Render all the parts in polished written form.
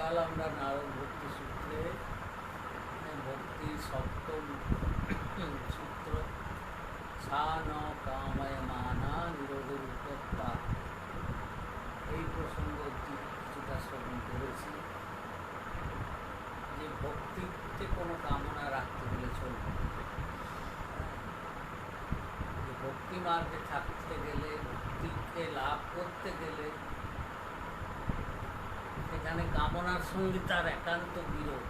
গতকাল আমরা নারদ ভক্তি সূত্রে ভক্তি সপ্তম সূত্র সা ন কাময় মানা নিরোধের উপত্যা এই প্রসঙ্গ কিছুটা শ্রবণ করেছি। যে ভক্তিতে কোনো কামনা রাখতে হলে চলবে, যে ভক্তি মার্গে থাকতে গেলে, ভক্তিকে লাভ করতে গেলে সেখানে কামনার সঙ্গে তার একান্ত বিরোধ।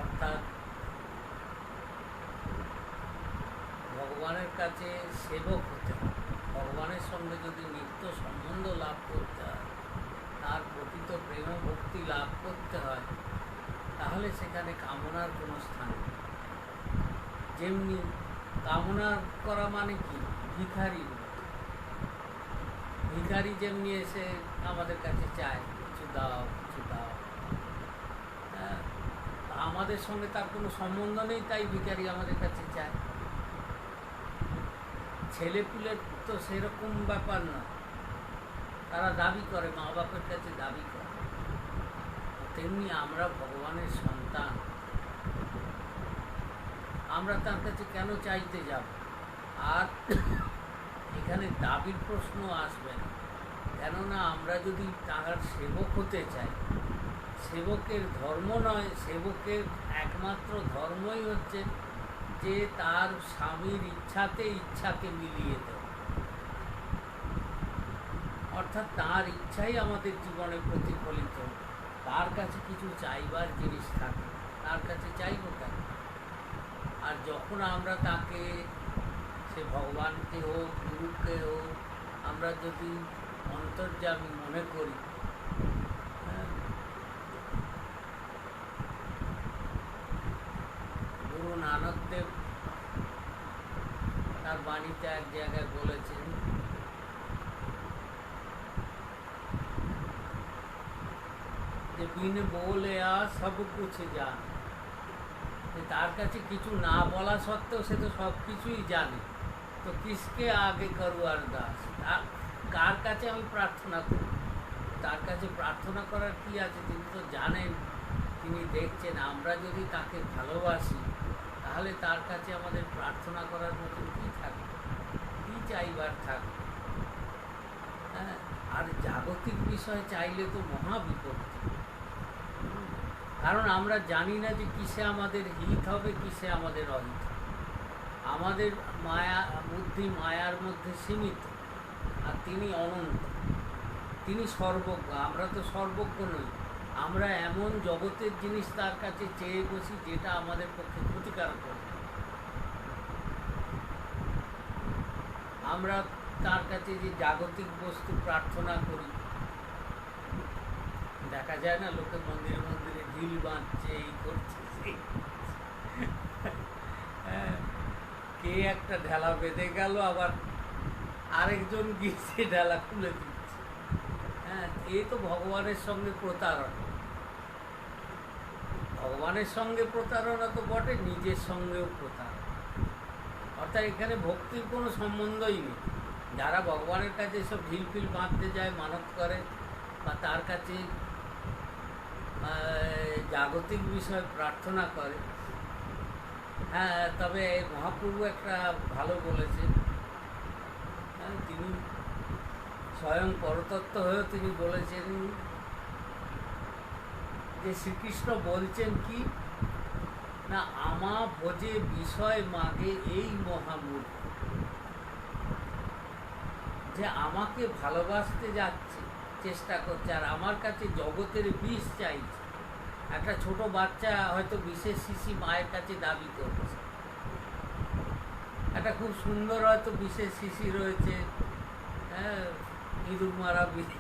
অর্থাৎ ভগবানের কাছে সেবক হতে হয়। ভগবানের সঙ্গে যদি নিত্য সম্বন্ধ লাভ করতে হয়, তার প্রকৃত প্রেম ভক্তি লাভ করতে হয়, তাহলে সেখানে কামনার কোনো স্থান নেই। যেমনি কামনা করা মানে কি, ভিখারি ভিখারি যেমনি এসে আমাদের কাছে চায় কিছু দাও কিছু দাও, হ্যাঁ, আমাদের সঙ্গে তার কোনো সম্বন্ধ নেই, তাই ভিখারি আমাদের কাছে চায়। ছেলেপুলের তো সেরকম ব্যাপার না, তারা দাবি করে, মা বাপের কাছে দাবি করে। তেমনি আমরা ভগবানের সন্তান, আমরা তার কাছে কেন চাইতে যাব? আর এখানে দাবির প্রশ্ন আসবে না, কেননা আমরা যদি তার সেবক হতে চাই, সেবকের ধর্ম নয়, সেবকের একমাত্র ধর্মই হচ্ছে যে তার স্বামীর ইচ্ছাতে ইচ্ছাকে মিলিয়ে দেয়। অর্থাৎ তার ইচ্ছাই আমাদের জীবনে প্রতিফলিত। তার কাছে কিছু চাইবার জিনিস থাকে, তার কাছে চাইব কেন? আর যখন আমরা তাকে, সে ভগবানকে হোক, গুরুকে হোক, আমরা যদি অন্তর্যামী মনে করি, গুরু নানক দেব তার বাণীতে এক জায়গায় বলেছেন, যে বিন বলে সব কিছু জান। তার কাছে কিছু না বলা সত্ত্বেও সে তো সব কিছুই জানে। তো কিসকে আগে করু আরদাস, কার কাছে আমি প্রার্থনা করি? তার কাছে প্রার্থনা করার কি আছে? তিনি তো জানেন, তিনি দেখছেন। আমরা যদি তাকে ভালোবাসি, তাহলে তার কাছে আমাদের প্রার্থনা করার মতো কী থাকবে, কী চাইবার থাকবে? হ্যাঁ, আর জাগতিক বিষয় চাইলে তো মহা বিপত্তি। কারণ আমরা জানি না যে কিসে আমাদের হিত হবে, কিসে আমাদের অহিত। আমাদের মায়া বুদ্ধি মায়ার মধ্যে সীমিত, আর তিনি অনন্ত, তিনি সর্বজ্ঞ। আমরা তো সর্বজ্ঞ নই। আমরা এমন জগতের জিনিস তার কাছে চেয়ে বসি যেটা আমাদের পক্ষে ক্ষতিকারক হবে। আমরা তার কাছে যে জাগতিক বস্তু প্রার্থনা করি, দেখা যায় না লোকে মন্দিরে মন্দিরে ঢিল বাঁধছে, এই করছে, সেই কে একটা ঢেলা বেঁধে গেল, আবার আরেকজন গিয়ে ঢেলা খুলে দিচ্ছে। হ্যাঁ, এই তো ভগবানের সঙ্গে প্রতারণা। ভগবানের সঙ্গে প্রতারণা তো বটে, নিজের সঙ্গেও প্রতারণা। অর্থাৎ এখানে ভক্তির কোনো সম্বন্ধই নেই। যারা ভগবানের কাছে সব ঢিলফিল বাঁধতে যায়, মানত করে, বা তার কাছে জাগতিক বিষয় প্রার্থনা করে, হ্যাঁ, তবে মহাপ্রভু একটা ভালো বলেছেন। হ্যাঁ, তিনি স্বয়ং পরতত্ত্ব হয়েও তিনি বলেছেন যে শ্রীকৃষ্ণ বলছেন কি না, আমা ভোজে বিষয় মাগে এই মহামূর্খ, যে আমাকে ভালোবাসতে যাচ্ছে, চেষ্টা করছে, আর আমার কাছে জগতের বিষ চাইছে। একটা ছোট বাচ্চা হয়তো বিষের শিশি মায়ের কাছে দাবি করছে, একটা খুব সুন্দর হয়তো বিষের শিশি রয়েছে, হ্যাঁ, ইঁদুর মারা বিষ,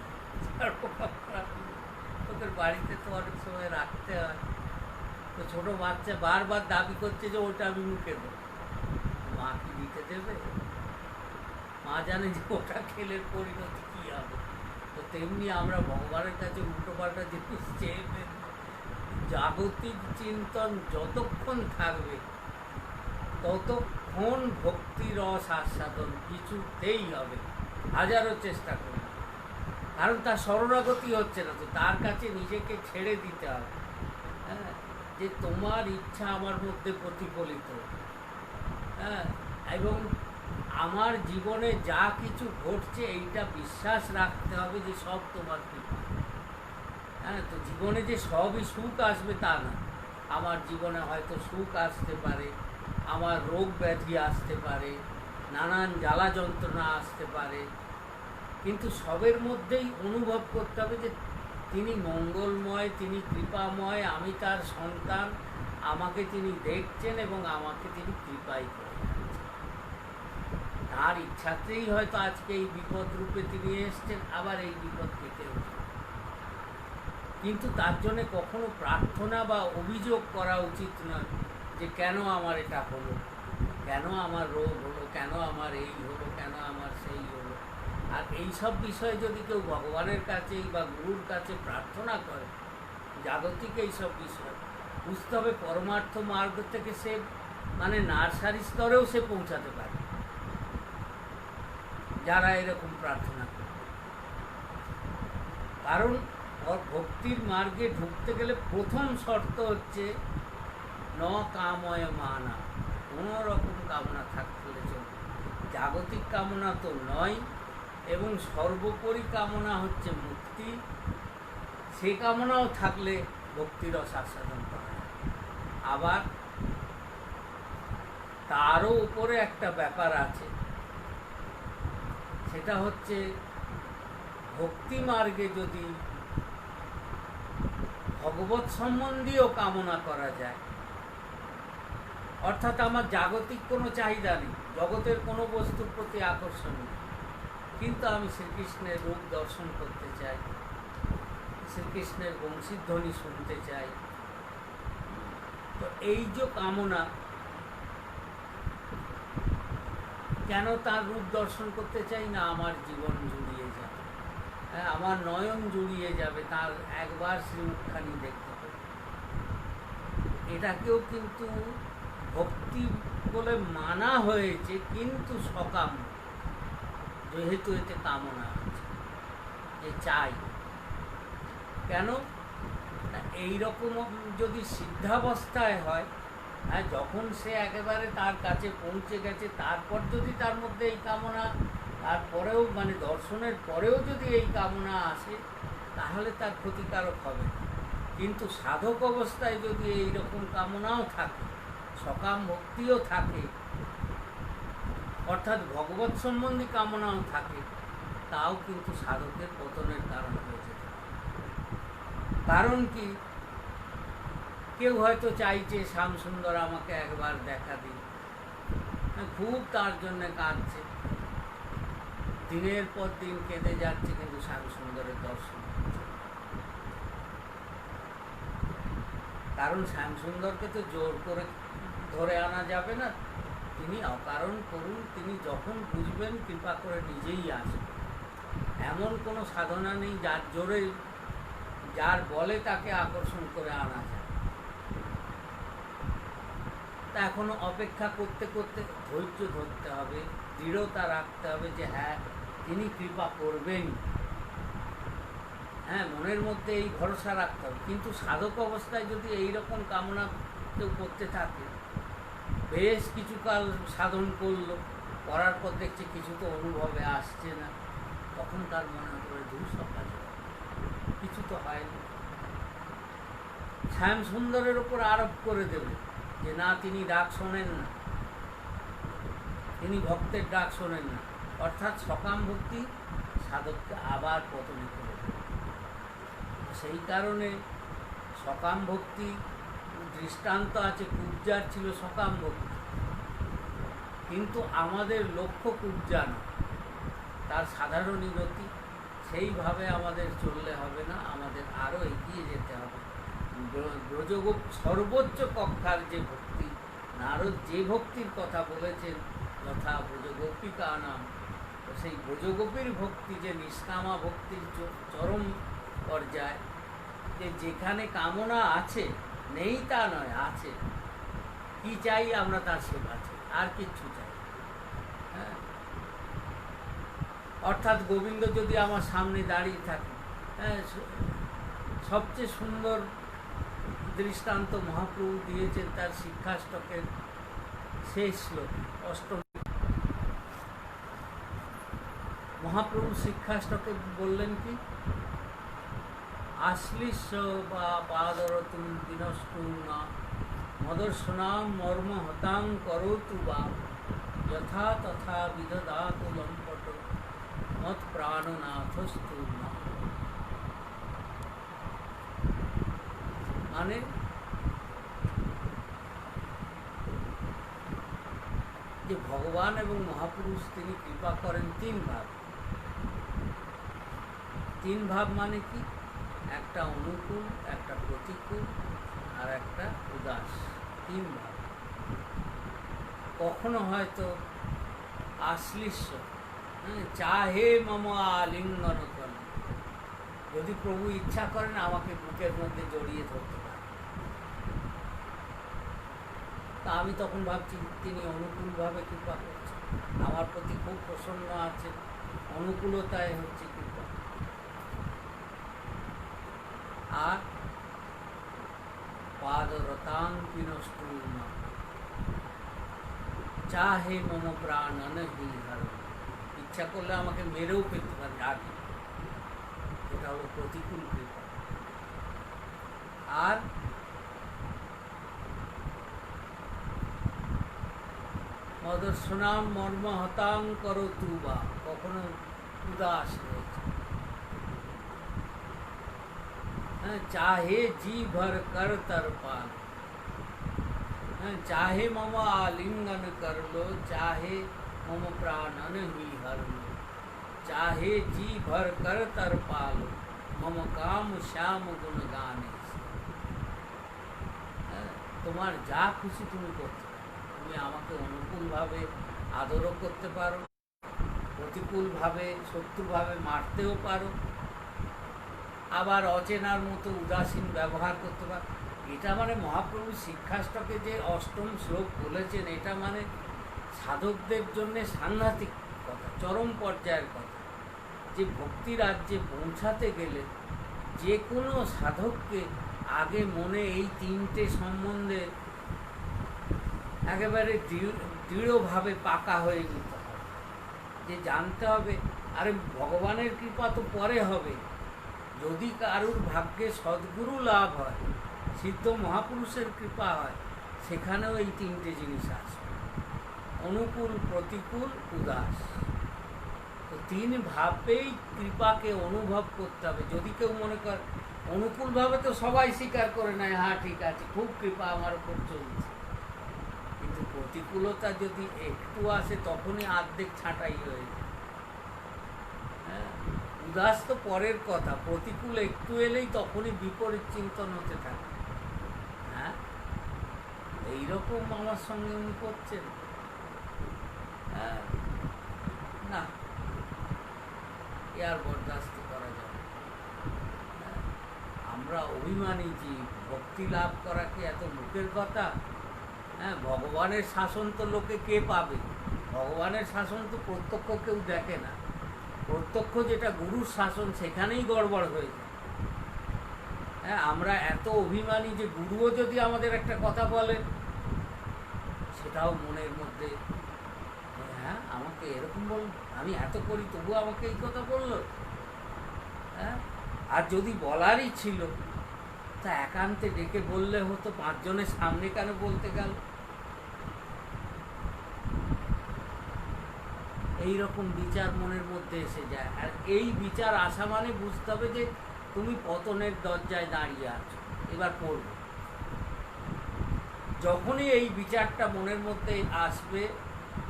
ওদের বাড়িতে তো অনেক সময় রাখতে হয়। তো ছোটো বাচ্চা বারবার দাবি করছে যে ওটা আমি মুখে দেবো। মা কি দিতে দেবে? মা জানে যে ওটা খেলে পরিণতি কী হবে। তো তেমনি আমরা ভগবানের কাছে উল্টোপাল্টা জিনিস চেয়ে পেয়ে, জাগতিক চিন্তন যতক্ষণ থাকবে ততক্ষণ ভক্তির রস আস্বাদন কিছুতেই হবে, হাজারো চেষ্টা করবে। কারণ তার শরণাগতি হচ্ছে না, তো তার কাছে নিজেকে ছেড়ে দিতে হবে। হ্যাঁ, যে তোমার ইচ্ছা আমার মধ্যে প্রতিফলিত, হ্যাঁ, এবং আমার জীবনে যা কিছু ঘটছে এইটা বিশ্বাস রাখতে হবে যে সব তোমার কৃপা। হ্যাঁ, তো জীবনে যে সবই সুখ আসবে তা না, আমার জীবনে হয়তো সুখ আসতে পারে, আমার রোগ ব্যাধি আসতে পারে, নানান জ্বালা যন্ত্রণা আসতে পারে, কিন্তু সবের মধ্যেই অনুভব করতে হবে যে তিনি মঙ্গলময়, তিনি কৃপাময়, আমি তার সন্তান, আমাকে তিনি দেখছেন এবং আমাকে তিনি কৃপাই করেন। তার ইচ্ছাতেই হয়তো আজকে এই বিপদ রূপে তিনি এসছেন, আবার এই বিপদ কেটে উঠে। কিন্তু তার জন্যে কখনো প্রার্থনা বা অভিযোগ করা উচিত নয় যে কেন আমার এটা হলো, কেন আমার রোগ হলো, কেন আমার এই হলো, কেন আমার সেই হলো। আর এই সব বিষয়ে যদি কেউ ভগবানের কাছে বা গুরুর কাছে প্রার্থনা করে, জাগতিক এইসব বিষয়, বুঝতে হবে পরমার্থ মার্গ থেকে সে মানে নার্সারি স্তরেও সে পৌঁছাতে পারে যারা এরকম প্রার্থনা করে। কারণ ভক্তির মার্গে ঢুকতে গেলে প্রথম শর্ত হচ্ছে ন কাময় মানা, কোনো রকম কামনা থাকতে চলবে, জাগতিক কামনা তো নয়, এবং সর্বোপরি কামনা হচ্ছে মুক্তি। সে কামনাও থাকলে ভক্তির আস্বাদন করা যায়। আবার তারও উপরে একটা ব্যাপার আছে, সেটা হচ্ছে ভক্তি মার্গে যদি ভগবত সম্বন্ধীয় কামনা করা যায়, অর্থাৎ আমার জাগতিক কোনো চাহিদা নেই, জগতের কোনো বস্তুর প্রতি আকর্ষণ নেই, কিন্তু আমি শ্রীকৃষ্ণের রূপ দর্শন করতে চাই, শ্রীকৃষ্ণের বংশীধ্বনি শুনতে চাই, তো এই যে কামনা, কেন তার রূপ দর্শন করতে চাই না, আমার জীবন জুড়িয়ে যাবে, হ্যাঁ, আমার নয়ন জুড়িয়ে যাবে তার একবার শ্রীমুখখানি দেখতে পাবে। এটাকেও কিন্তু ভক্তি বলে মানা হয়েছে, কিন্তু সকাম, যেহেতু এতে কামনা আছে যে চাই। কেন? এইরকম যদি সিদ্ধাবস্থায় হয়, হ্যাঁ, যখন সে একেবারে তার কাছে পৌঁছে গেছে, তারপর যদি তার মধ্যে এই কামনা, তারপরেও মানে দর্শনের পরেও যদি এই কামনা আসে, তাহলে তার ক্ষতিকারক হবে। কিন্তু সাধক অবস্থায় যদি এই রকম কামনাও থাকে, সকাম ভক্তিও থাকে, অর্থাৎ ভগবত সম্বন্ধী কামনাও থাকে, তাও কিন্তু সাধকের পতনের কারণ হয়ে যেতে পারে। কারণ কি, কেউ হয়তো চাইছে শ্যামসুন্দর আমাকে একবার দেখা দিন, খুব তার জন্য কাঁদছে, দিনের পর দিন কেঁদে যাচ্ছে, কিন্তু শ্যামসুন্দরের দর্শন হচ্ছে। কারণ শ্যামসুন্দরকে তো জোর করে ধরে আনা যাবে না, তিনি অকারণ করুন, তিনি যখন বুঝবেন কৃপা করে নিজেই আসবেন। এমন কোনো সাধনা নেই যার জোরে, যার বলে তাকে আকর্ষণ করে আনা যায়। তা এখনো অপেক্ষা করতে করতে ধৈর্য ধরতে হবে, দৃঢ়তা রাখতে হবে যে হ্যাঁ, তিনি কৃপা করবেন, হ্যাঁ, মনের মধ্যে এই ভরসা রাখতে হবে। কিন্তু সাধক অবস্থায় যদি এই রকম কামনা কেউ করতে থাকে, বেশ কিছুকাল সাধন করলো, করার পর দেখছে কিছু তো অনুভবে আসছে না, তখন তার মনে করে দূর সকাল কিছু তো হয়নি। শ্যামসুন্দরের ওপর আরোপ করে দেবে যে না, তিনি ডাক শোনেন না, তিনি ভক্তের ডাক শোনেন না, অর্থাৎ সকাম ভক্তি সাধককে আবার পতনে করে দেবে। সেই কারণে সকাম ভক্তি দৃষ্টান্ত আছে, কুব্জার ছিল সকাম ভক্তি, কিন্তু আমাদের লক্ষ্য কুব্জা না, তার সাধারণই গতি। সেইভাবে আমাদের চললে হবে না, আমাদের আরও এগিয়ে যেতে হবে। ব্রজগোপ সর্বোচ্চ কক্ষার যে ভক্তি, নারদ যে ভক্তির কথা বলেছেন, যথা ব্রজগোপিকা নাম, তো সেই ব্রজগোপীর ভক্তি যে নিষ্কামা ভক্তির চরম পর্যায়, যে যেখানে কামনা আছে, নেই তা নয়, আছে, কি চাই আমরা, তার সেবা চাই, আর কিচ্ছু চাই। হ্যাঁ, অর্থাৎ গোবিন্দ যদি আমার সামনে দাঁড়িয়ে থাকে, হ্যাঁ, সবচেয়ে সুন্দর দৃষ্টান্ত মহাপ্রভু দিয়েছেন তার শিক্ষাষ্টকের শেষ শ্লোক অষ্টম। মহাপ্রভু শিক্ষাষ্টকে বললেন কি, আশ্লিষ্য বা পাদরতুম বিনষ্টুম না মদর্শনাম মর্ম হতাং করোতু বা যথা তথা বিদধাতু লম্পট মৎ প্রাণনাথস্তু না। মানে যে ভগবান এবং মহাপুরুষ তিনি কৃপা করেন তিন ভাব। তিন ভাব মানে কি, একটা অনুকূল, একটা প্রতিকূল, আর একটা উদাস। তিন ভাব। কখনো হয়তো আশ্লিষ্য, চাহে মম আলিঙ্গন করেন, যদি প্রভু ইচ্ছা করেন আমাকে বুকের মধ্যে জড়িয়ে ধরতে পারেন, তা আমি তখন ভাবছি তিনি অনুকূলভাবে কৃপা করছেন, আমার প্রতি খুব প্রসন্ন আছে, অনুকূলতায় হচ্ছে কৃপা। আর পাদরতাং বিনষ্টুম চাহে মম প্রাণ অনহি হর, ইচ্ছা করলে আমাকে মেরেও ফেলতে পারে আগে, এটা হলো প্রতিকূল কৃপা। আর মদর্শনাম মর্ম হতাং করোতু বা, কখনো উদাস হয়েছে, চাহে জি ভর কর তর পাল, चाहे मम आलिंगन कर लो, चाहे मम प्राणन ही हर लो, चाहे जी भर कर तर पालो, मम काम श्याम गुण गाने। তোমার যা খুশি তুমি করতে পারো, তুমি আমাকে অনুকূলভাবে আদরও করতে পারো, প্রতিকূলভাবে শত্রুভাবে মারতেও পারো, আবার অচেনার মতো উদাসীন ব্যবহার করতে পারো। এটা মানে মহাপ্রভু শিক্ষাষ্টকে যে অষ্টম শ্লোক বলেছেন, এটা মানে সাধকদের জন্য সাংঘাতিক কথা, চরম পর্যায়ের কথা। যে ভক্তি রাজ্যে পৌঁছাতে গেলে যে কোনো সাধককে আগে মনে এই তিনটে সম্বন্ধে একেবারে দৃঢ়ভাবে পাকা হয়ে নিতে হবে, যে জানতে হবে আরে ভগবানের কৃপা তো পরে হবে, যদি কারুর ভাগ্যে সদ্গুরু লাভ হয়, সিদ্ধ মহাপুরুষের কৃপা হয়, সেখানেও এই তিনটে জিনিস আছে, অনুকূল, প্রতিকূল, উদাস। তো তিন ভাবেই কৃপাকে অনুভব করতে হবে। যদি কেউ মনে করে অনুকূলভাবে, তো সবাই স্বীকার করে নেয়, হ্যাঁ ঠিক আছে, খুব কৃপা আমার উপর চলছে, কিন্তু প্রতিকূলতা যদি একটু আসে তখনই অর্ধেক ছাঁটাই হয়ে যায়। হ্যাঁ, উদাস তো পরের কথা, প্রতিকূল একটু এলেই তখনই বিপরীত চিন্তন হতে থাকে। হ্যাঁ, এইরকম আমার সঙ্গে উনি করছেন। হ্যাঁ, না, এ আর বরদাস্ত করা যাবে। আমরা অভিমানী জীব, ভক্তি লাভ করা কি এত মুখের কথা? হ্যাঁ, ভগবানের শাসন তো লোকে কে পাবে? ভগবানের শাসন তো প্রত্যক্ষ কেউ দেখে না, প্রত্যক্ষ যেটা গুরুর শাসন, সেখানেই গড়বড় হয়ে যায়। হ্যাঁ, আমরা এত অভিমানী যে গুরুও যদি আমাদের একটা কথা বলে, সেটাও মনের মধ্যে, হ্যাঁ আমাকে এরকম বল, আমি এত করি তবুও আমাকে এই কথা বললো। হ্যাঁ, আর যদি বলারই ছিল তা একান্তে ডেকে বললে হতো, পাঁচজনের সামনে কেন বলতে গেল? এইরকম বিচার মনের মধ্যে এসে যায়। আর এই বিচার আসা মানে বুঝতে হবে যে তুমি পতনের দরজায় দাঁড়িয়ে আছো, এবার পড়বে। যখনই এই বিচারটা মনের মধ্যে আসবে,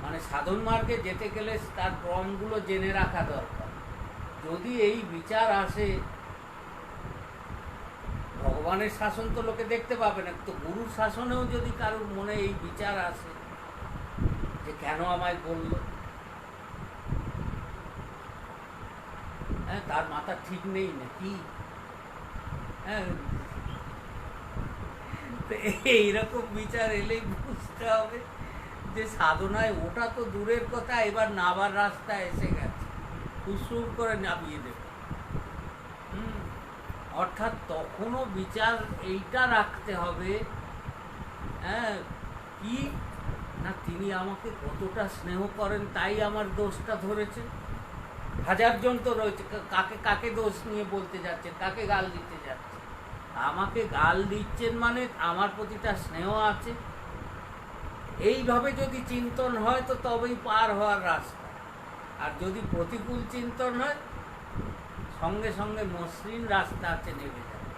মানে সাধন মার্গে যেতে গেলে তার ক্রমগুলো জেনে রাখা দরকার। যদি এই বিচার আসে, ভগবানের শাসন তো লোকে দেখতে পাবে না, তো গুরুর শাসনেও যদি কারোর মনে এই বিচার আসে যে কেন আমায় বললো, হ্যাঁ তার মাথা ঠিক নেই নাকি? হ্যাঁ, এইরকম বিচার এলেই বুঝতে হবে যে সাধনায় ওটা তো দূরের কথা, এবার নাবার রাস্তা এসে গেছে। হুসুর করে নামিয়ে দেবে। অর্থাৎ তখনও বিচার এইটা রাখতে হবে, হ্যাঁ, কি না তিনি আমাকে কতটা স্নেহ করেন তাই আমার দোষটা ধরেছে। হাজারজন তো রয়েছে, কাকে কাকে দোষ নিয়ে বলতে যাচ্ছেন, কাকে গাল দিতে যাচ্ছে। আমাকে গাল দিচ্ছেন মানে আমার প্রতিটা স্নেহ আছে। এইভাবে যদি চিন্তন হয় তো তবেই পার হওয়ার রাস্তা। আর যদি প্রতিকূল চিন্তন হয়, সঙ্গে সঙ্গে মসৃণ রাস্তা আছে, নেমে যাবে।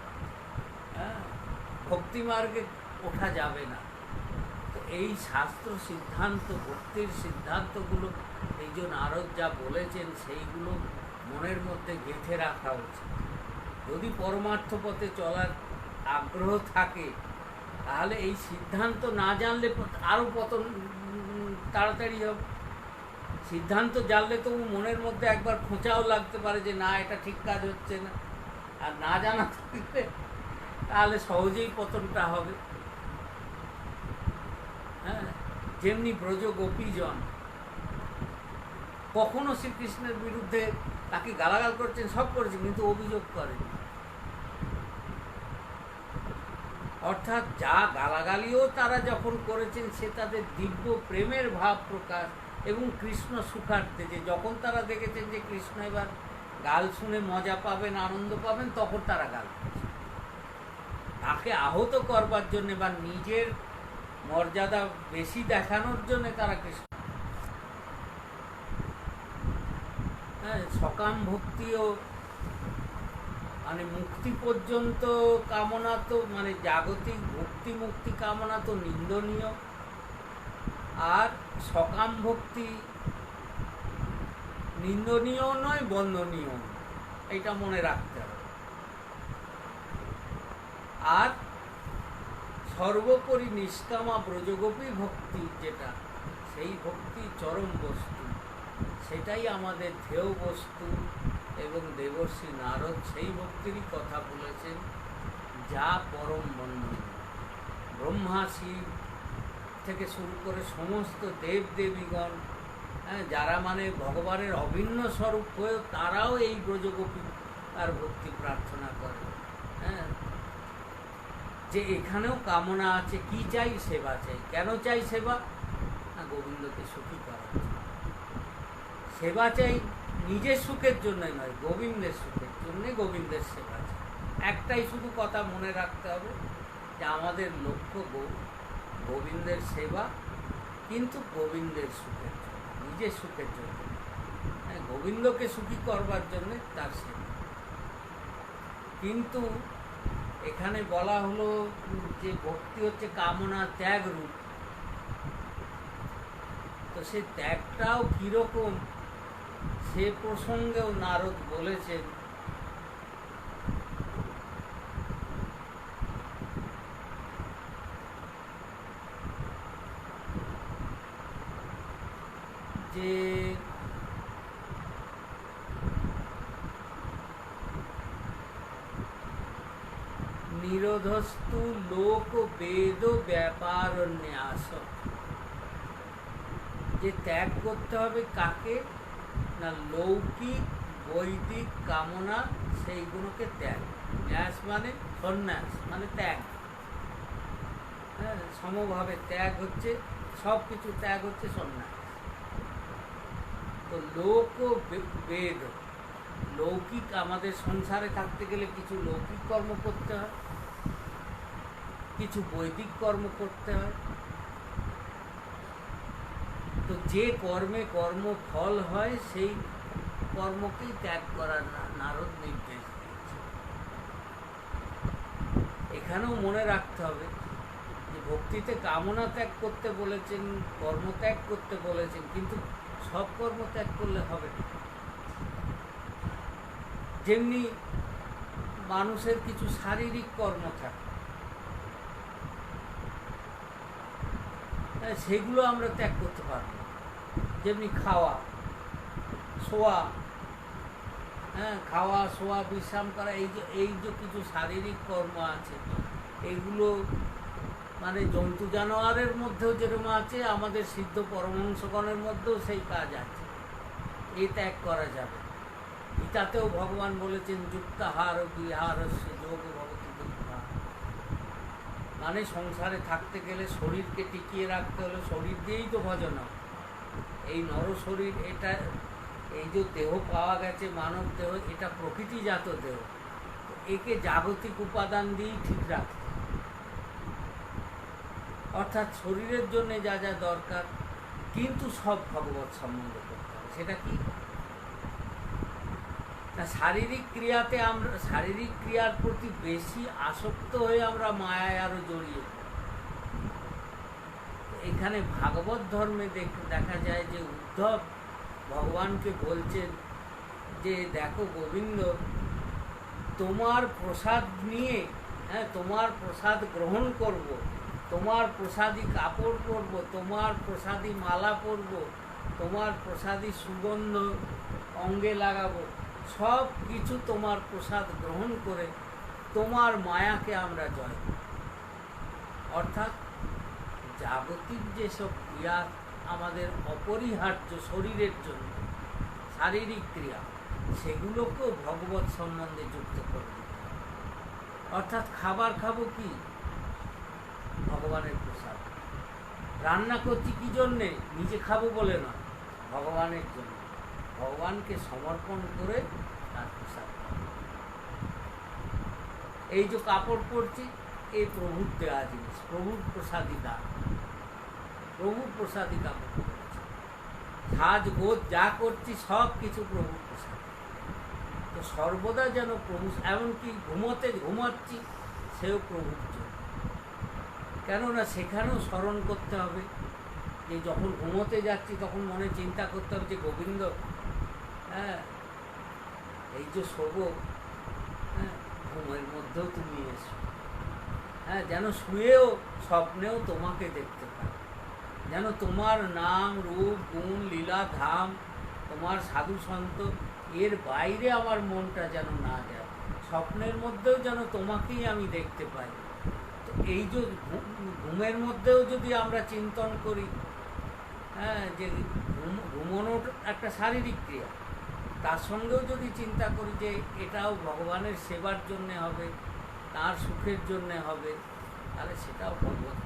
হ্যাঁ, ভক্তিমার্গে ওঠা যাবে না। তো এই শাস্ত্র সিদ্ধান্ত, ভক্তির সিদ্ধান্তগুলো এই যে নারদ যা বলেছেন সেইগুলো মনের মধ্যে গেঁথে রাখা উচিত। যদি পরমার্থ পথে চলার আগ্রহ থাকে তাহলে এই সিদ্ধান্ত না জানলে আরও পতন তাড়াতাড়ি হবে। সিদ্ধান্ত জানলে তো মনের মধ্যে একবার খোঁচাও লাগতে পারে যে না, এটা ঠিক কাজ হচ্ছে না। আর না জানা থাকলে তাহলে সহজেই পতনটা হবে। হ্যাঁ, যেমনি ব্রজ গোপীজন কখনো শ্রীকৃষ্ণের বিরুদ্ধে তাকে গালাগাল করছেন, সব করেছেন, কিন্তু অভিযোগ করেন। অর্থাৎ যা গালাগালিও তারা যখন করেছেন সে তাদের দিব্য প্রেমের ভাব প্রকাশ এবং কৃষ্ণ সুখার্থে, যে যখন তারা দেখেছেন যে কৃষ্ণ এবার গাল শুনে মজা পাবেন, আনন্দ পাবেন, তখন তারা গাল করছেন। তাকে আহত করবার জন্যে বা নিজের মর্যাদা বেশি দেখানোর জন্যে তারা কৃষ্ণ। হ্যাঁ, সকাম ভক্তিও মানে মুক্তি পর্যন্ত কামনা তো, মানে জাগতিক ভক্তি মুক্তি কামনা তো নিন্দনীয়। আর সকাম ভক্তি নিন্দনীয় নয়, বন্দনীয়, এটা মনে রাখতে হবে। আর সর্বোপরি নিষ্কামা ব্রজগোপী ভক্তি যেটা, সেই ভক্তি চরম বস্তু, সেটাই আমাদের ধ্যেয় বস্তু। এবং দেবর্ষি নারদ সেই ভক্তিরই কথা বলেছেন যা পরম বন্দনীয়। ব্রহ্মা, শিব থেকে শুরু করে সমস্ত দেব দেবীগণ, হ্যাঁ, যারা মানে ভগবানের অভিন্ন স্বরূপ হয়েও তারাও এই ব্রজগোপী আর ভক্তি প্রার্থনা করে। হ্যাঁ, যে এখানেও কামনা আছে, কি চাই? সেবা চাই। কেন চাই সেবা? না, গোবিন্দকে সুখী করার জন্য। সেবা চাই নিজের সুখের জন্য নয়, গোবিন্দের সুখের জন্য গোবিন্দের সেবা চাই। একটাই শুধু কথা মনে রাখতে হবে যে আমাদের লক্ষ্য গোবিন্দের সেবা, কিন্তু গোবিন্দের সুখের জন্য, নিজের সুখের জন্য। হ্যাঁ, গোবিন্দকে সুখী করবার জন্য তার সেবা। কিন্তু এখানে বলা হলো যে ভক্তি হচ্ছে কামনা ত্যাগ রূপ। তো সে ত্যাগটাও কীরকম সে প্রসঙ্গেও নারদ বলেছেন যে নিরোধস্তু লোক বেদ ব্যাপার ন্যাস, যে ত্যাগ করতে হবে কাকে না, লৌকিক বৈদিক কামনা, সেইগুলোকে ত্যাগ। ন্যাস মানে সন্ন্যাস, মানে ত্যাগ। হ্যাঁ, সমভাবে ত্যাগ হচ্ছে, সব কিছু ত্যাগ হচ্ছে সন্ন্যাস। তো লোক বেদ, লৌকিক, আমাদের সংসারে থাকতে গেলে কিছু লৌকিক কর্ম করতে হয়, কিছু বৈদিক কর্ম করতে হয়। তো যে কর্মে কর্মফল হয় সেই কর্মকেই ত্যাগ করার নারদ নির্দেশ দিয়েছে। এখানেও মনে রাখতে হবে যে ভক্তিতে কামনা ত্যাগ করতে বলেছেন, কর্মত্যাগ করতে বলেছেন, কিন্তু সব কর্ম ত্যাগ করলে হবে না। যেমনি মানুষের কিছু শারীরিক কর্ম থাকে, সেগুলো আমরা ত্যাগ করতে পারবো। যেমনি খাওয়া, শোয়া, হ্যাঁ, খাওয়া, শোয়া, বিশ্রাম করা, এই যে কিছু শারীরিক কর্ম আছে, এইগুলো মানে জন্তু জানোয়ারের মধ্যেও যেরকম আছে, আমাদের সিদ্ধ পরমহংসগণের মধ্যেও সেই কাজ আছে। এই ত্যাগ করা যাবে। গীতাতেও ভগবান বলেছেন যুক্তাহার বিহারস্য যোগ ভবতি বুদ্ধিহা। মানে সংসারে থাকতে গেলে শরীরকে টিকিয়ে রাখতে হলে শরীর দিয়েই তো ভজন হয়। এই নর শরীর, এটা এই যে দেহ পাওয়া গেছে মানব দেহ, এটা প্রকৃতিজাত দেহ, একে জাগতিক উপাদান দিয়েই ঠিক রাখতে, অর্থাৎ শরীরের জন্য যা যা দরকার, কিন্তু সব ভগবত সম্বন্ধে করতে হবে। সেটা কি না, শারীরিক ক্রিয়াতে আমরা, শারীরিক ক্রিয়ার প্রতি বেশি আসক্ত হয়ে আমরা মায়ায় আরো জড়িয়ে। এখানে ভাগবত ধর্মে দেখা যায় যে উদ্ধব ভগবানকে বলছেন যে দেখো গোবিন্দ, তোমার প্রসাদ নিয়ে, তোমার প্রসাদ গ্রহণ করব, তোমার প্রসাদী কাপড় পরব, তোমার প্রসাদী মালা পরব, তোমার প্রসাদী সুগন্ধ অঙ্গে লাগাবো, সব কিছু তোমার প্রসাদ গ্রহণ করে তোমার মায়াকে আমরা জয় করব। অর্থাৎ জাগতিক যেসব ক্রিয়া আমাদের অপরিহার্য শরীরের জন্য, শারীরিক ক্রিয়া, সেগুলোকেও ভগবত সম্বন্ধে যুক্ত করে দিতে হবে। অর্থাৎ খাবার খাবো কি, ভগবানের প্রসাদ। রান্না করছি কি জন্যে, নিজে খাবো বলে নয়, ভগবানের জন্য, ভগবানকে সমর্পণ করে তার প্রসাদ খাবো। এই যে কাপড় পরছি, এই প্রভুর দেওয়া জিনিস, প্রভুর প্রসাদী দান, প্রভুর প্রসাদী কাপড় পরেছি। সাজ গোজ যা করছি সব কিছু প্রভুর প্রসাদ। তো সর্বদা যেন প্রভু, এমনকি ঘুমাচ্ছি সেও প্রভুর জন্য। কেননা সেখানেও স্মরণ করতে হবে যে যখন ঘুমোতে যাচ্ছি তখন মনে চিন্তা করতে হবে যে গোবিন্দ, এই যে শোবো, ঘুমের মধ্যেও তুমি এসো, যেন শুয়েও স্বপ্নেও তোমাকে দেখতে পাই, যেন তোমার নাম রূপ গুণ লীলা ধাম, তোমার সাধু সন্ত, এর বাইরে আমার মনটা যেন না যায়, স্বপ্নের মধ্যেও যেন তোমাকেই আমি দেখতে পাই। তো এই যে ঘুমের মধ্যেও যদি আমরা চিন্তন করি, যে ঘুমানোর একটা শারীরিক ক্রিয়া, তার সঙ্গেও যদি চিন্তা করি যে এটাও ভগবানের সেবার জন্যে হবে, তার সুখের জন্যে হবে, তাহলে সেটাও ভগবত।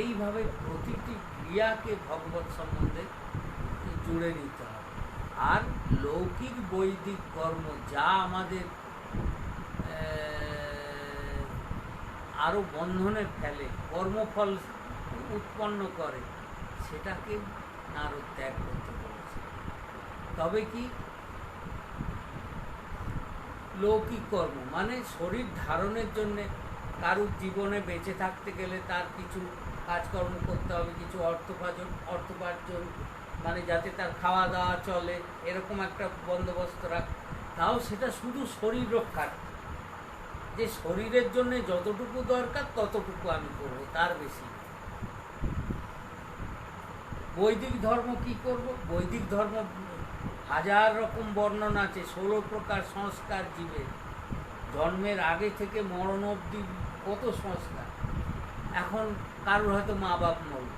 এইভাবে প্রতিটি ক্রিয়াকে ভগবত সম্বন্ধে জুড়ে নিতে হবে। আর লৌকিক বৈদিক কর্ম যা আমাদের আরও বন্ধনে ফেলে, কর্মফল উৎপন্ন করে, সেটাকে আরও ত্যাগ করতে বলেছে। তবে কি লৌকিক কর্ম মানে শরীর ধারণের জন্যে, কারুর জীবনে বেঁচে থাকতে গেলে তার কিছু কাজকর্ম করতে হবে, কিছু অর্থোপার্জন, মানে যাতে তার খাওয়া দাওয়া চলে, এরকম একটা বন্দোবস্ত রাখ। তাও সেটা শুধু শরীর রক্ষার, যে শরীরের জন্য যতটুকু দরকার ততটুকু আমি করবো, তার বেশি। বৈদিক ধর্ম কি করব? বৈদিক ধর্ম হাজার রকম বর্ণনা আছে, 16 প্রকার সংস্কার জীবের, জন্মের আগে থেকে মরণ অবধি কত সংস্কার। এখন কারোর হয়তো মা বাপ মরল,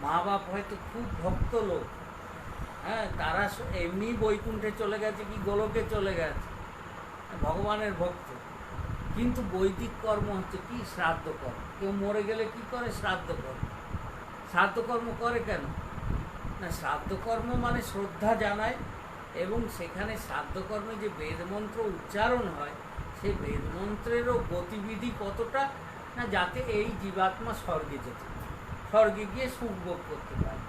মা বাপ হয়তো খুব ভক্ত লোক, তারা এমনি বৈকুণ্ঠে চলে গেছে কি গোলকে চলে গেছে, ভগবানের ভক্ত, কিন্তু বৈদিক কর্ম হচ্ছে কি শ্রাদ্ধ কর্ম। কেউ মরে গেলে কি করে? শ্রাদ্ধ কর্ম। শ্রাদ্ধ কর্ম করে কেন না, শ্রাদ্ধ কর্ম মানে শ্রদ্ধা জানায়, এবং সেখানে শ্রাদ্ধ কর্মে যে বেদমন্ত্র উচ্চারণ হয়, সেই বেদমন্ত্রেরও গতিবিধি কতটা না, যাতে এই জীবাত্মা স্বর্গে যেতে, স্বর্গে গিয়ে সুখ ভোগ করতে পারে।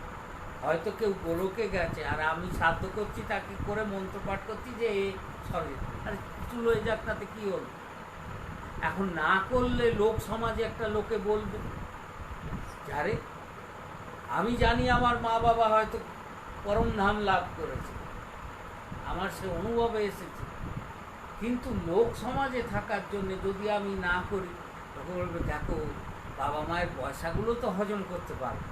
হয়তো কেউ গোলকে গেছে আর আমি শ্রাদ্ধ করছি, তাকে করে মন্ত্র পাঠ করছি যে এ স্বর্গে, আরে চুল হয়ে যাক, তাতে কী হল? এখন না করলে লোক সমাজে একটা লোকে বলবে, যারে আমি জানি আমার মা বাবা হয়তো পরম ধাম লাভ করেছে, আমার সে অনুভবে এসেছে, কিন্তু লোক সমাজে থাকার জন্য যদি আমি না করি, তখন বলবে দেখো বাবা মায়ের পয়সাগুলো তো হজম করতে পারবে,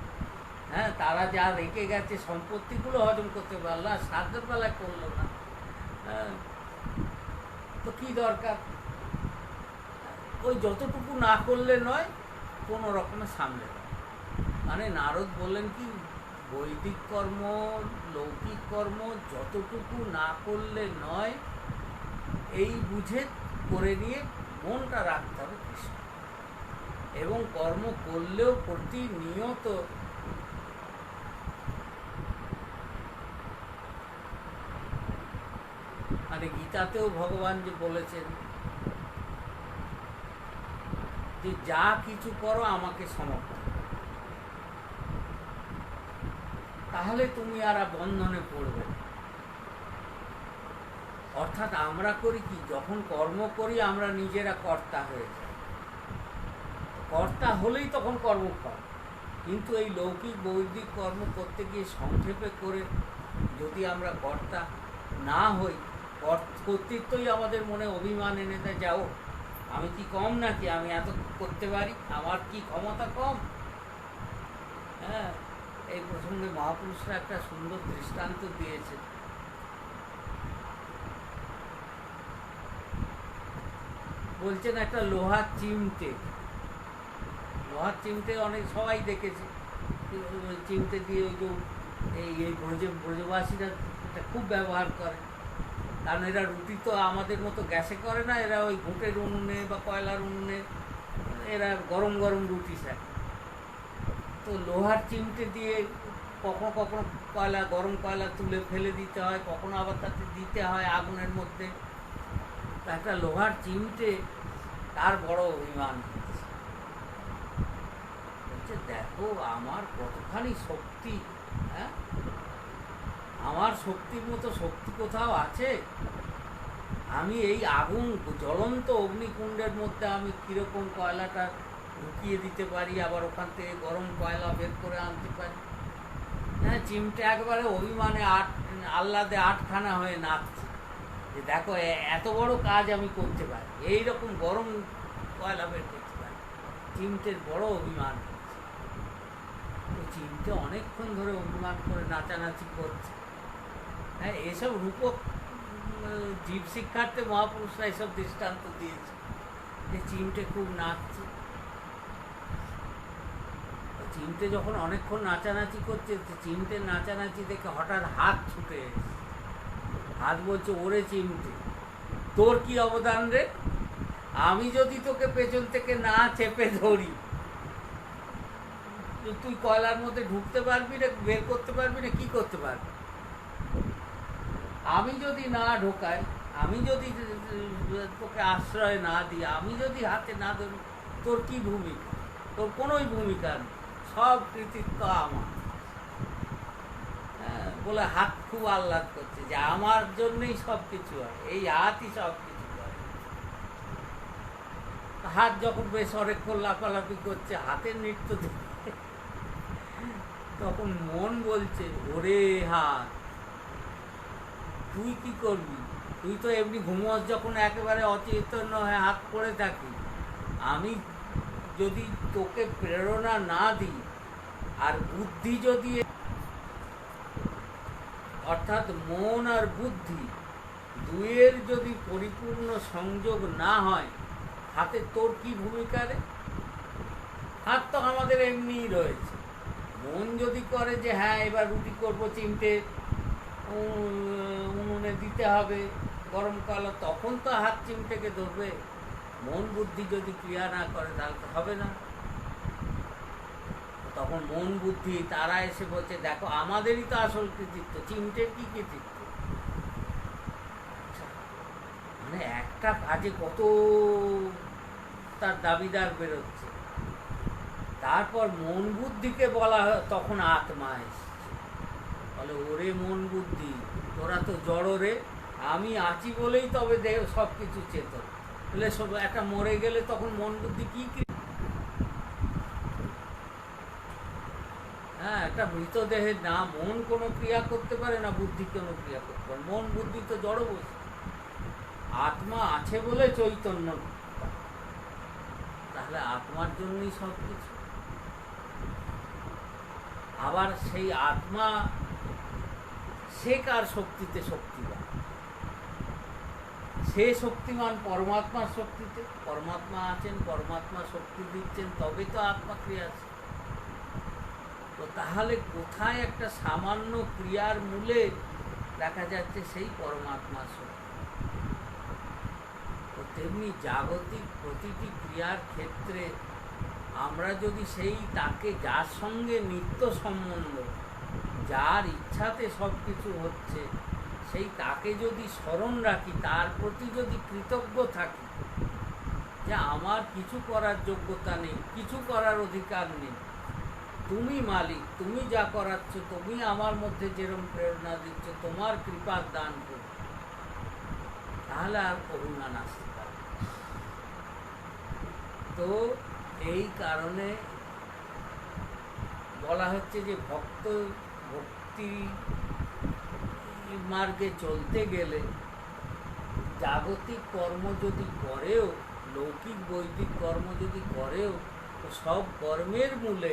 তারা যা রেখে গেছে সম্পত্তিগুলো হজম করতে পারলো, আর শ্রাদ্ধের বেলায় করলো না, তো কী দরকার? ওই যতটুকু না করলে নয়, কোনো রকমের সামলে। মানে নারদ বললেন কি, বৈদিক কর্ম, লৌকিক কর্ম যতটুকু না করলে নয়, এই বুঝে করে নিয়ে মনটা রাখতে হবে কৃষ্ণ। এবং কর্ম করলেও প্রতিনিয়ত মানে গীতাতেও ভগবান যে বলেছেন যে যা কিছু করো আমাকে সমর্পণ, তাহলে তুমি আর বন্ধনে পড়বে না। অর্থাৎ আমরা করি কি, যখন কর্ম করি আমরা নিজেরা কর্তা হয়ে যাই, কর্তা হলেই তখন কর্মফল। কিন্তু এই লৌকিক বৈদিক কর্ম করতে গিয়ে সংক্ষেপে করে যদি আমরা কর্তা না হই, কর্তৃত্বই আমাদের মনে অভিমান এনে দেয়, যাও আমি কি কম নাকি, আমি এত করতে পারি, আমার কি ক্ষমতা কম। হ্যাঁ, এই প্রসঙ্গে মহাপুরুষরা একটা সুন্দর দৃষ্টান্ত দিয়েছে। বলছেন একটা লোহার চিমটে, লোহার চিমটে অনেক সবাই দেখেছে, চিমটে দিয়ে ওই যে এই ব্রজবাসীরা এটা খুব ব্যবহার করে, কারণ এরা রুটি তো আমাদের মতো গ্যাসে করে না, এরা ওই ঘুঁটের উনুনে বা কয়লার উনুনে এরা গরম গরম রুটি সেঁকে। তো লোহার চিমটে দিয়ে কখনো কখনো কয়লা, গরম কয়লা তুলে ফেলে দিতে হয়, কখনো আবার তাতে দিতে হয় আগুনের মধ্যে। একটা লোহার চিমটে তার বড় অভিমান হচ্ছে, দেখো আমার কতখানি শক্তি, হ্যাঁ আমার শক্তির মতো শক্তি কোথাও আছে? আমি এই আগুন জ্বলন্ত অগ্নিকুণ্ডের মধ্যে আমি কীরকম কয়লাটা ঢুকিয়ে দিতে পারি, আবার ওখান থেকে গরম কয়লা বের করে আনতে পারি। হ্যাঁ, চিমটে একবারে অভিমানে আহ্লাদে আটখানা হয়ে নাচছে যে দেখো এত বড় কাজ আমি করতে পারি, এইরকম গরম কয়লা বের করতে পারি। চিমটের বড় অভিমান হচ্ছে। তো চিমটে অনেকক্ষণ ধরে অভিমান করে নাচানাচি করছে। হ্যাঁ, এসব রূপক জীব শিক্ষার্থে মহাপুরুষরা এসব দৃষ্টান্ত দিয়েছে যে চিমটে খুব নাচছে। চিমটে যখন অনেকক্ষণ নাচানাচি করছে, চিমটের নাচানাচি দেখে হঠাৎ হাত ছুটে এসেছে। হাত বলছে, ওরে চিমটে, তোর কি অবদান রে? আমি যদি তোকে পেছন থেকে না চেপে ধরি, তুই কয়লার মধ্যে ঢুকতে পারবি না, বের করতে পারবি না, কি করতে পারবি? আমি যদি না ঢোকাই, আমি যদি তোকে আশ্রয় না দিই, আমি যদি হাতে না ধরি, তোর কি ভূমিকা? তোর কোনোই ভূমিকা নেই, সব কৃতিত্ব আমার। হ্যাঁ, বলে হাত খুব আহ্লাদ করছে যে আমার জন্যই সব কিছু হয়, এই হাতই সব কিছু করে। হাত যখন বেশ অনেকক্ষণ লাফালাফি করছে, হাতের নৃত্য দেখে তখন মন বলছে, ওরে হাত, তুই কি করবি? তুই তো এমনি ঘুমোস যখন একেবারে অচেতন হয়ে হাত পড়ে থাকি, আমি যদি তোকে প্রেরণা না দিই আর বুদ্ধি যদি, অর্থাৎ মন আর বুদ্ধি দুয়ের যদি পরিপূর্ণ সংযোগ না হয়, হাতে তোর কি ভূমিকা রে? হাত তো আমাদের এমনিই রয়েছে। মন যদি করে যে হ্যাঁ এবার রুটি করবো, চিমটে উনুনে দিতে হবে গরম কয়লা, তখন তো হাত চিমটেকে ধরবে। মন বুদ্ধি যদি ক্রিয়া না করে তাহলে তো হবে না। তখন মন বুদ্ধি তারা এসে বলছে, দেখো আমাদেরই তো আসল কৃতিত্ব, চিমটের কি কৃতিত্ব? মানে একটা কাজে কত তার দাবিদার বেরোচ্ছে। তারপর মন বুদ্ধিকে বলা হয়, তখন আত্মা এসছে, বলে ওরে মন বুদ্ধি, তোরা তো জড় রে, আমি আছি বলেই তবে দেহ সব কিছু চেতন। বলে সব একটা মরে গেলে তখন মন বুদ্ধি কি? হ্যাঁ, একটা মৃতদেহের না মন কোনো ক্রিয়া করতে পারে না, বুদ্ধি কোনো ক্রিয়া করতে পারে। মন বুদ্ধি তো জড় বস্তু, আত্মা আছে বলে চৈতন্য। তাহলে আত্মার জন্যই সব কিছু। আবার সেই আত্মা সে কার শক্তিতে শক্তিবান? সে শক্তিমান পরমাত্মার শক্তিতে। পরমাত্মা আছেন, পরমাত্মা শক্তি দিচ্ছেন, তবে তো আত্মা ক্রিয়া আছে। তো তাহলে কোথায় একটা সামান্য ক্রিয়ার মূলে দেখা যাচ্ছে সেই পরমাত্মা শক্তি। তো তেমনি জাগতিক প্রতিটি ক্রিয়ার ক্ষেত্রে আমরা যদি সেই তাকে, যার সঙ্গে নিত্য সম্বন্ধ, যার ইচ্ছাতে সব কিছু হচ্ছে, সেই তাকে যদি স্মরণ রাখি, তার প্রতি যদি কৃতজ্ঞ থাকি যে আমার কিছু করার যোগ্যতা নেই, কিছু করার অধিকার নেই, তুমি মালিক, তুমি যা করাচ্ছ, তুমি আমার মধ্যে যেরকম প্রেরণা দিচ্ছ, তোমার কৃপা দান করো, তাহলে আর অভিমান আসতে পারে। তো এই কারণে বলা হচ্ছে যে ভক্তি মার্গে চলতে গেলে জাগতিক কর্ম যদি করেও, লৌকিক বৈদিক কর্ম যদি করেও, তো সব কর্মের মূলে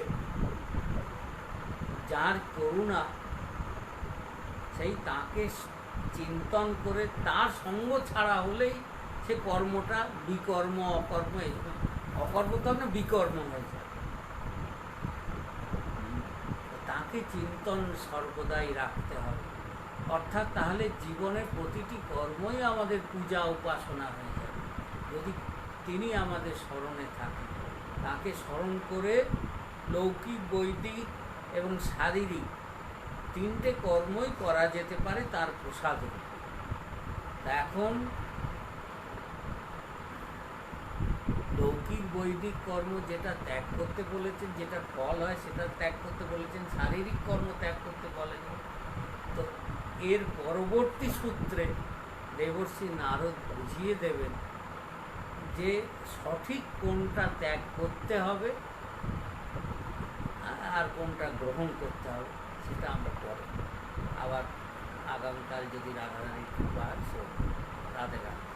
যার করুণা, সেই তাকে চিন্তন করে তার সঙ্গ ছাড়া হলেই সে কর্মটা বিকর্ম, অকর্ম, অকর্ম তো না, বিকর্ম হয়ে যায়। তাকে চিন্তন সর্বদাই রাখতে হবে, অর্থাৎ তাহলে জীবনের প্রতিটি কর্মই আমাদের পূজা উপাসনা হয়ে যাবে যদি তিনি আমাদের স্মরণে থাকেন। তাকে স্মরণ করে লৌকিক, বৈদিক এবং শারীরিক তিনটে কর্মই করা যেতে পারে তার প্রসাদে। এখন লৌকিক বৈদিক কর্ম যেটা ত্যাগ করতে বলেছেন, যেটা ফল হয় সেটা ত্যাগ করতে বলেছেন, শারীরিক কর্ম ত্যাগ করতে বলেন। তো এর পরবর্তী সূত্রে দেবর্ষি নারদ বুঝিয়ে দেবেন যে সঠিক কোনটা ত্যাগ করতে হবে আর কোনটা গ্রহণ করতে হবে, সেটা আমরা পরে আবার আগামীকাল যদি রাধারানীর কৃপা হয়, রাধে রাধে।